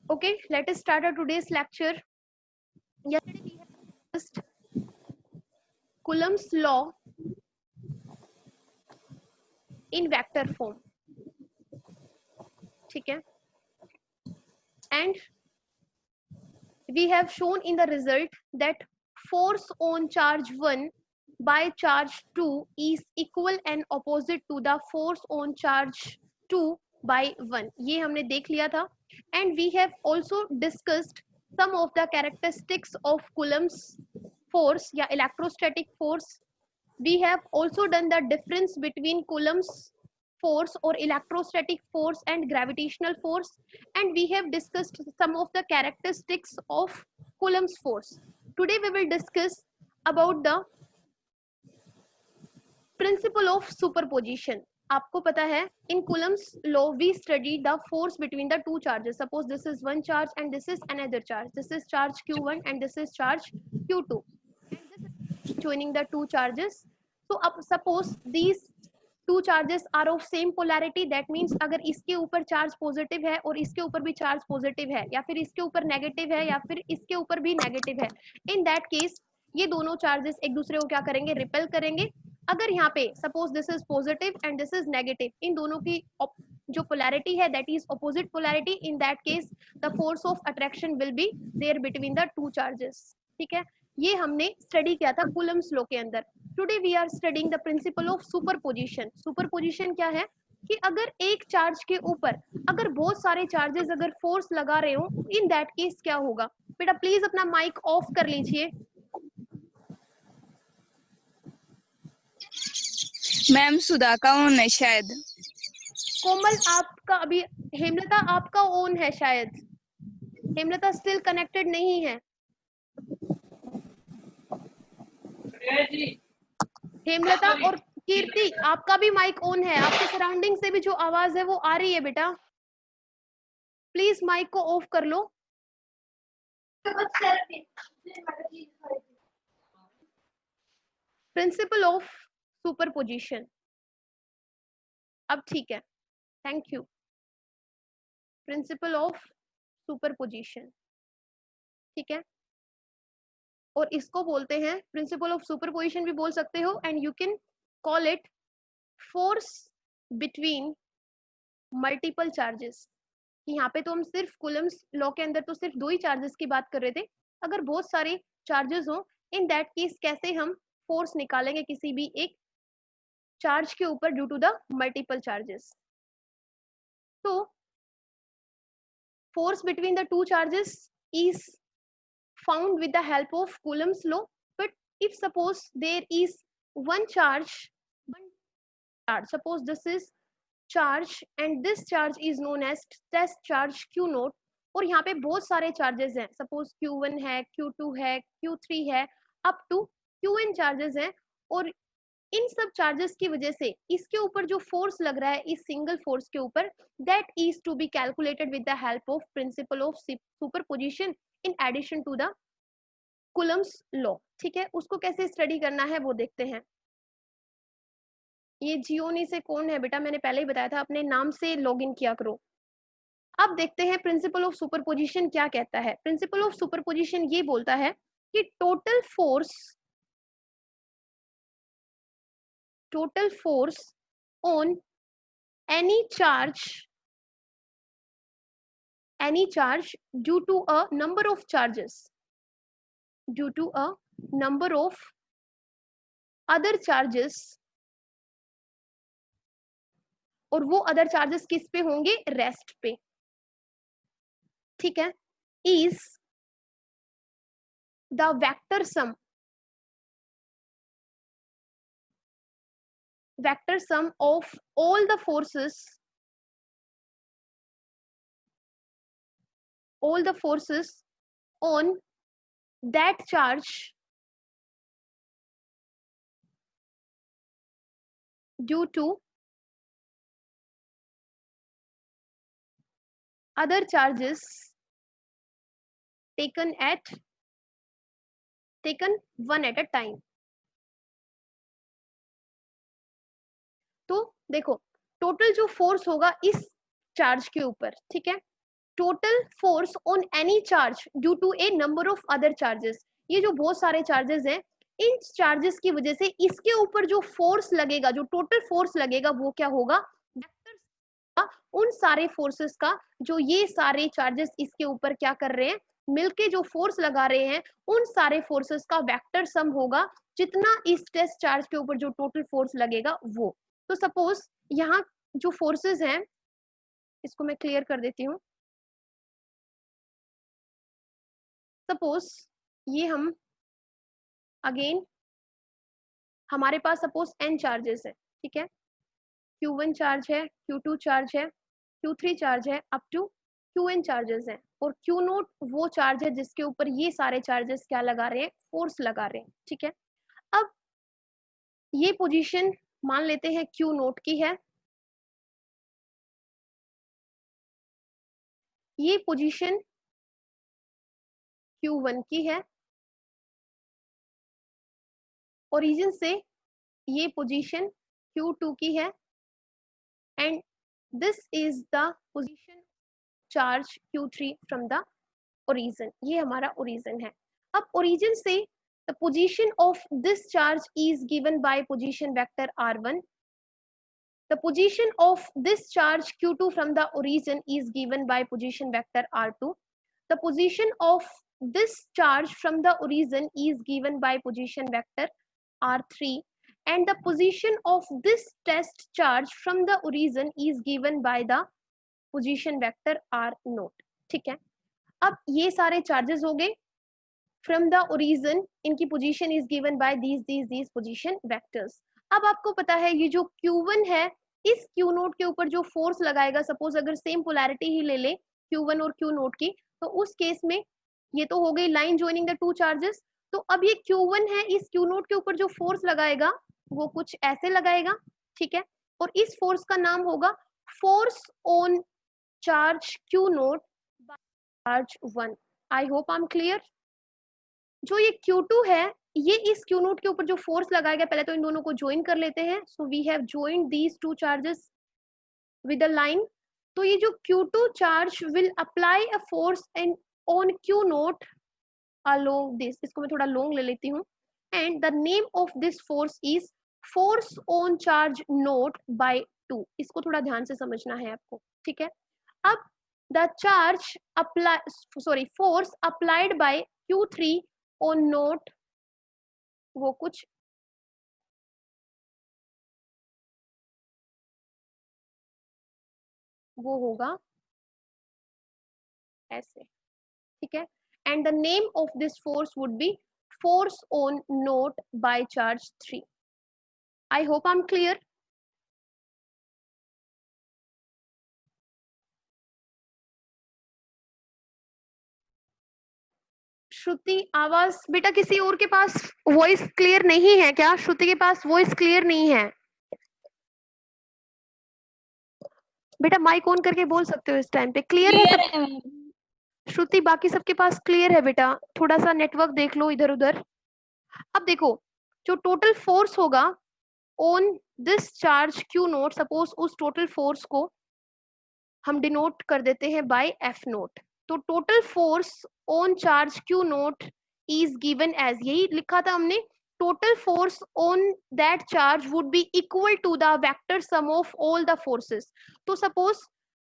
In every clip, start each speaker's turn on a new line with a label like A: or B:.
A: Okay, let us start our today's lecture. Yesterday we have discussed Coulomb's law in vector form. ठीक है? And we have shown in the result that force on charge 1 by charge 2 is equal and opposite to the force on charge 2 by 1. ये हमने देख लिया था. And we have also discussed some of the characteristics of Coulomb's force या electrostatic force. We have also done the difference between Coulomb's force or electrostatic force and gravitational force, and we have discussed some of the characteristics of Coulomb's force. Today we will discuss about the principle of superposition. आपको पता है in Coulomb's law we study the force between the two charges. Suppose this is one charge and this is another charge. This is charge q1 and this is charge q2, and this is joining the two charges. So suppose these two charges are of same polarity. That means अगर इसके ऊपर charge positive है और इसके ऊपर भी charge positive है, या फिर इसके ऊपर नेगेटिव है या फिर इसके ऊपर भी नेगेटिव है, इन दैट केस ये दोनों चार्जेस एक दूसरे को क्या करेंगे, रिपेल करेंगे. अगर यहाँ पे suppose this is positive and this is negative, इन दोनों की जो पोलैरिटी है that is opposite polarity, in that case the force of attraction will be there between the two charges. ठीक है, ये हमने स्टडी किया था कूलम्स लॉ के अंदर. Today we are studying the principle of superposition. Superposition क्या है कि अगर एक चार्ज के ऊपर अगर बहुत सारे चार्जेस अगर फोर्स लगा रहे हो, इन दैट केस क्या होगा. बेटा प्लीज अपना माइक ऑफ कर लीजिए.
B: मैम सुधा का ऑन है शायद.
A: कोमल आपका अभी, हेमलता आपका ऑन है शायद. हेमलता स्टिल कनेक्टेड नहीं है. हेमलता और कीर्ति आपका भी माइक ऑन है. आपके सराउंडिंग से भी जो आवाज है वो आ रही है बेटा. प्लीज माइक को ऑफ कर लो. Principal of superposition. अब ठीक है, thank you. Principal of superposition, ठीक है, और इसको बोलते हैं प्रिंसिपल ऑफ सुपरपोजिशन भी बोल सकते हो, and you can call it force between multiple charges. यहाँ पे तो हम सिर्फ कूलम्स लॉ के अंदर तो सिर्फ दो ही चार्जेस की बात कर रहे थे. अगर बहुत सारे चार्जेस हो, इन दैट केस कैसे हम फोर्स निकालेंगे किसी भी एक चार्ज के ऊपर due to the multiple charges. तो force between the two charges is found with the help of Coulomb's law. But if suppose there is one charge, suppose this is charge and this charge is known as test charge q naught, और यहाँ पे बहुत सारे charges हैं. Suppose q1 है, q2 है, q3 है, up to qn charges हैं, और इन सब चार्जेस की वजह से इसके ऊपर जो फोर्स लग रहा है इस सिंगल फोर्स के ऊपर, that is to be calculated with the help of principle of superposition in addition to the Coulomb's law. ठीक है, उसको कैसे स्टडी करना है वो देखते हैं. ये जियोनी से कौन है बेटा, मैंने पहले ही बताया था अपने नाम से लॉगिन किया करो. अब देखते हैं प्रिंसिपल ऑफ सुपरपोजिशन क्या कहता है. प्रिंसिपल ऑफ सुपरपोजिशन ये बोलता है कि total force on any charge due to a number of other charges, और वो अदर चार्जेस किस पे होंगे, रेस्ट पे. ठीक है, is the vector sum of all the forces on that charge due to other charges taken one at a time. तो देखो टोटल जो फोर्स होगा इस चार्ज के ऊपर, ठीक है, total force on any charge due to a number of other charges. ये जो बहुत सारे चार्जेस हैं, इन चार्जेस की वजह से इसके ऊपर जो फोर्स लगेगा, जो टोटल फोर्स लगेगा, वो क्या होगा, वेक्टर उन सारे फोर्सेस का, जो ये सारे चार्जेस इसके ऊपर क्या कर रहे हैं, मिलके जो फोर्स लगा रहे हैं, उन सारे फोर्सेस का वेक्टर सम होगा, जितना इस टेस्ट चार्ज के ऊपर जो टोटल फोर्स लगेगा वो। तो सपोज यहाँ जो फोर्सेस हैं, इसको मैं क्लियर कर देती हूँ। सपोज ये हम अगेन, हमारे पास सपोज n चार्जेस है, ठीक है, Q1 चार्ज है, Q2 चार्ज है, Q3 चार्ज है, अप टू Qn चार्जेस हैं, और Q0 वो चार्ज है जिसके ऊपर ये सारे चार्जेस क्या लगा रहे हैं, फोर्स लगा रहे हैं, ठीक है। अब ये पोजीशन मान लेते हैं Q0 की है, ये पोजीशन Q1 की है, ओरिजिन से ये पोजीशन Q2 की है, and this is the position charge Q3 from the origin. ये हमारा ओरिजिन है। अब ओरिजिन से the position of this charge is given by position vector r1, the position of this charge Q2 from the origin is given by position vector r2, the position of this charge from the origin is given by position vector r3, and the position of this test charge from the origin is given by the position vector r naught, ठीक है। अब ये सारे charges हो गए from the origin, इनकी position is given by these position vectors. अब आपको पता है ये जो Q1 है, इस Q0 के ऊपर जो फोर्स लगाएगा, सपोज अगर सेम पोलैरिटी ही ले ले Q1 और Q0 की, तो उस केस में ये तो हो गई line joining the two charges. तो अब ये Q1 है, इस Q0 के ऊपर जो फोर्स लगाएगा वो कुछ ऐसे लगाएगा, ठीक है, और इस फोर्स का नाम होगा force on charge Q0 by charge 1। I hope I am clear. जो ये Q2 है, ये इस Q0 के ऊपर जो फोर्स लगाएगा, पहले तो इन दोनों को ज्वाइन कर लेते हैं। So we have joined these two charges with a line. तो ये जो Q2 charge will apply a force and on Q0 along this, इसको मैं थोड़ा लॉन्ग ले लेती हूँ, and the name of this force is force on charge nought by 2। इसको थोड़ा ध्यान से समझना है आपको, ठीक है। अब the charge apply force applied by Q3 on note, वो कुछ वो होगा ऐसे, ठीक है, and the name of this force would be force on note by charge 3। I hope I am clear. Shruti आवाज बेटा किसी और के पास वॉइस क्लियर नहीं है क्या? श्रुति के पास वॉइस क्लियर नहीं है बेटा, माइक ऑन करके बोल सकते हो इस टाइम पे। क्लियर है सब? श्रुति बाकी सबके पास क्लियर है बेटा, थोड़ा सा नेटवर्क देख लो इधर उधर। अब देखो जो टोटल फोर्स होगा on this charge Q0, suppose उस टोटल फोर्स को हम डिनोट कर देते हैं बाय F0। तो total force on charge Q0 is given as, यही लिखा था हमने, total force on that charge would be equal to the vector sum of all the forces. तो सपोज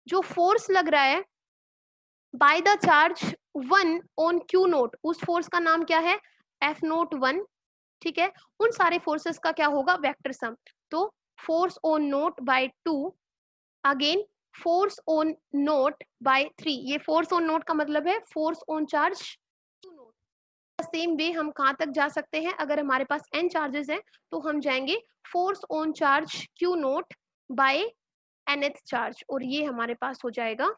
A: जो फोर्स लग रहा है by the charge 1 on Q0, उस फोर्स का नाम क्या है, F01, ठीक है। उन सारे फोर्सेस का क्या होगा, वेक्टर सम। तो force on note by 2, again force on note by 3। ये फोर्स ऑन नोट का मतलब है force on charge Q0। Same way हम कहां तक जा सकते हैं, अगर हमारे पास n चार्जेस हैं तो हम जाएंगे force on charge Q0 by nth charge, और ये हमारे पास हो जाएगा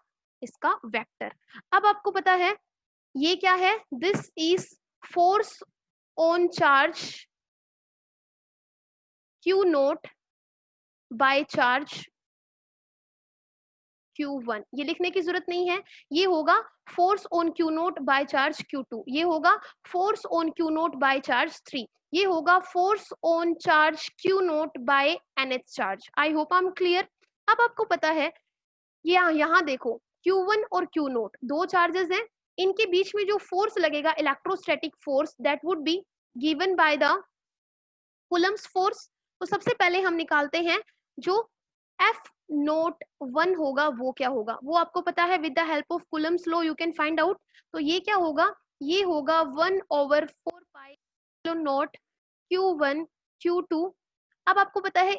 A: इसका वेक्टर। अब आपको पता है ये क्या है, this is force on charge Q0 by charge Q1। ये लिखने की जरूरत नहीं है, ये होगा force on Q0 by charge Q2, ये होगा force on Q0 bye charge 3, ये होगा force on charge Q0 by nth charge. I hope I am clear. अब आपको पता है ये यहाँ देखो Q1 और Q नोट दो चार्जेस हैं, इनके बीच में जो फोर्स लगेगा electrostatic force that would be given by the Coulomb's force. तो सबसे पहले हम निकालते हैं जो F नोट 1 होगा वो क्या होगा, वो आपको पता है with the help of Coulomb's law you can find out. तो ये क्या होगा, ये होगा 1/4 पाई नोट Q1 Q2। अब आपको पता है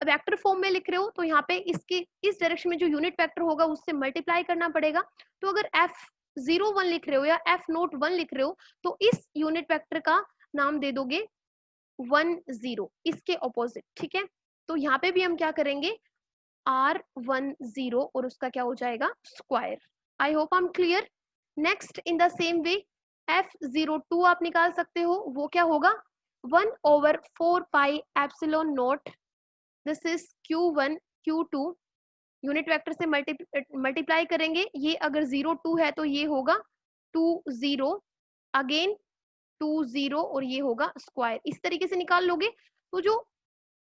A: वेक्टर फॉर्म में लिख रहे हो तो यहाँ पे इसके इस डायरेक्शन में जो यूनिट वेक्टर होगा उससे मल्टीप्लाई करना पड़ेगा। तो अगर F01 लिख रहे हो या F नोट 1 लिख रहे हो तो इस यूनिट वेक्टर का नाम दे दोगे 10, इसके ऑपोजिट, ठीक है। तो यहाँ पे भी हम क्या करेंगे R10 और उसका क्या हो जाएगा square. I hope I am clear. Next in the same way F02 आप निकाल सकते हो, वो क्या होगा 1/4 pi epsilon note, this is Q1 Q2, unit vector से मल्टीप्लाई करेंगे, ये अगर 02 है तो ये होगा 20 अगेन 20 और ये होगा स्क्वायर। इस तरीके से निकाल लोगे तो जो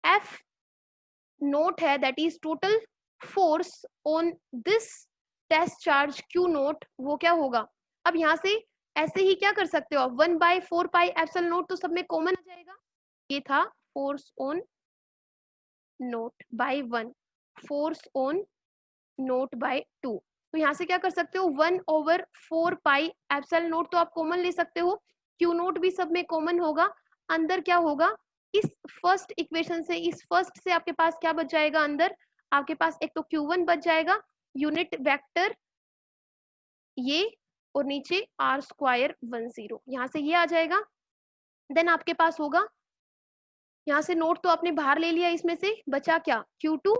A: F नोट है that is total force on this test charge Q nought, वो क्या होगा। अब यहाँ से ऐसे ही क्या कर सकते हो आप 1/4 पाई एप्सिलॉन नोट तो सब में कॉमन आ जाएगा, ये था force on note by 1, force on note by 2। तो यहाँ से क्या कर सकते हो 1/4 पाई एप्सिलॉन नोट तो आप कॉमन ले सकते हो, Q नोट भी सब में कॉमन होगा। अंदर क्या होगा इस फर्स्ट इक्वेशन से, इस फर्स्ट से आपके पास क्या बच जाएगा, अंदर आपके पास एक तो Q1 बच जाएगा यूनिट वेक्टर ये, और नीचे R² 10, यहाँ से ये आ जाएगा। देन आपके पास होगा यहाँ से नोट तो आपने बाहर ले लिया, इसमें से बचा क्या Q2,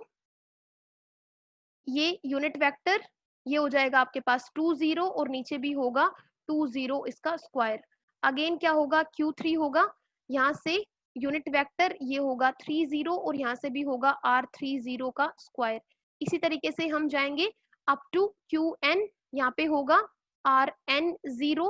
A: ये यूनिट वेक्टर ये हो जाएगा आपके पास 20 और नीचे भी होगा 20 इसका स्क्वायर। अगेन क्या होगा Q3 होगा, यहाँ से यूनिट वेक्टर ये होगा 30 और यहाँ से भी होगा R30 का स्क्वायर। इसी तरीके से हम जाएंगे अप टू Qn, यहाँ पे होगा Rn0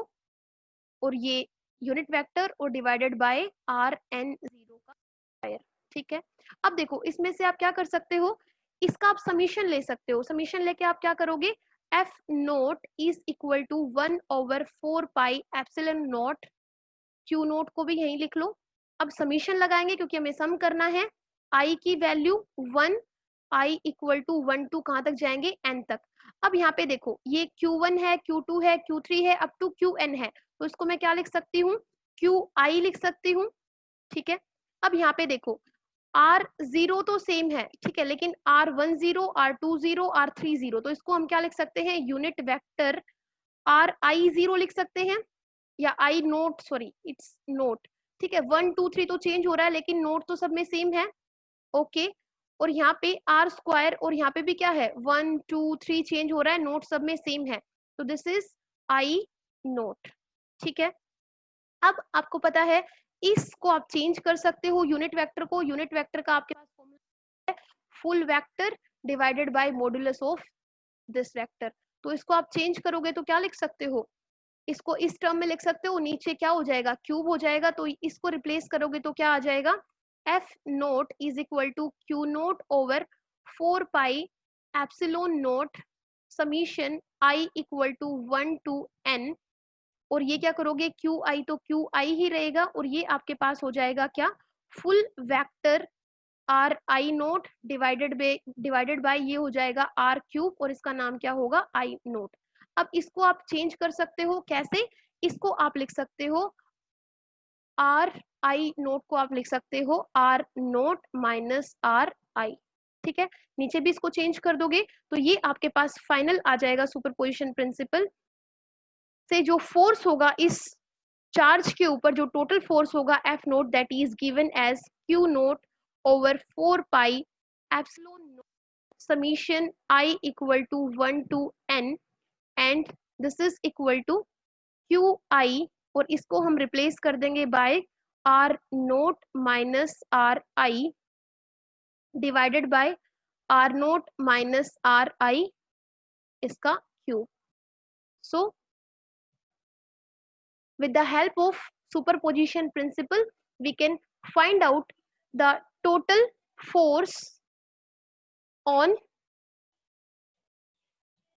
A: और ये यूनिट वेक्टर और डिवाइडेड बाय Rn0 का स्क्वायर, ठीक है। अब देखो इसमें से आप क्या कर सकते हो, इसका आप समीशन ले सकते हो, समीशन लेके आप क्या करोगे F nought is equal to 1/4 pi epsilon nought, Q nought को भी यहीं लिख लो। अब समीशन लगाएंगे क्योंकि हमें सम करना है, I की value 1, I equal to 1 to कहाँ तक जाएंगे n तक। अब यहाँ पे देखो ये Q1 है, Q2 है, Q3 है, अप टू Qn है, तो इसको मैं क्या लिख सकती हूँ Qi लिख सकती हूँ, ठीक है। अब यहाँ पे देखो R0 तो सेम है, ठीक है, लेकिन R10, R20, R30, तो इसको हम क्या लिख सकते हैं यूनिट वेक्टर Ri0 लिख सकते हैं, या I note sorry it's note, ठीक है। 1 2 3 तो चेंज हो रहा है लेकिन नोट तो सब में सेम है, ओके। और यहाँ पे R² और यहाँ पे भी क्या है 1 2 3 चेंज हो रहा है, नोट सब में सेम है, तो दिस इज I नोट, ठीक है। अब आपको पता है इसको आप चेंज कर सकते हो यूनिट वेक्टर को, यूनिट वेक्टर का आपके पास फॉर्मूला है full vector divided by modulus of this vector. तो इसको आप चेंज करोगे तो क्या लिख सकते हो, इसको इस टर्म में लिख सकते हो, नीचे क्या हो जाएगा क्यूब हो जाएगा, तो इसको रिप्लेस करोगे तो क्या आ जाएगा F nought is equal to Q nought over 4 pi epsilon nought summation I equal to 1 to n, और ये क्या करोगे Qi तो Qi ही रहेगा, और ये आपके पास हो जाएगा क्या full vector Ri note divided by ये हो जाएगा R क्यूब, और इसका नाम क्या होगा I नोट। अब इसको आप चेंज कर सकते हो, कैसे, इसको आप लिख सकते हो Ri नोट को आप लिख सकते हो R नोट माइनस Ri, ठीक है। नीचे भी इसको चेंज कर दोगे तो ये आपके पास फाइनल आ जाएगा सुपरपोजिशन प्रिंसिपल से जो फोर्स होगा इस चार्ज के ऊपर, जो टोटल फोर्स होगा F nought that is given as Q nought over 4 pi epsilon nought summation I equal to 1 to n and this is equal to Qi, और इसको हम रिप्लेस कर देंगे by R nought minus Ri divided by R nought minus Ri इसका cube. So with the help of superposition principle we can find out the total force on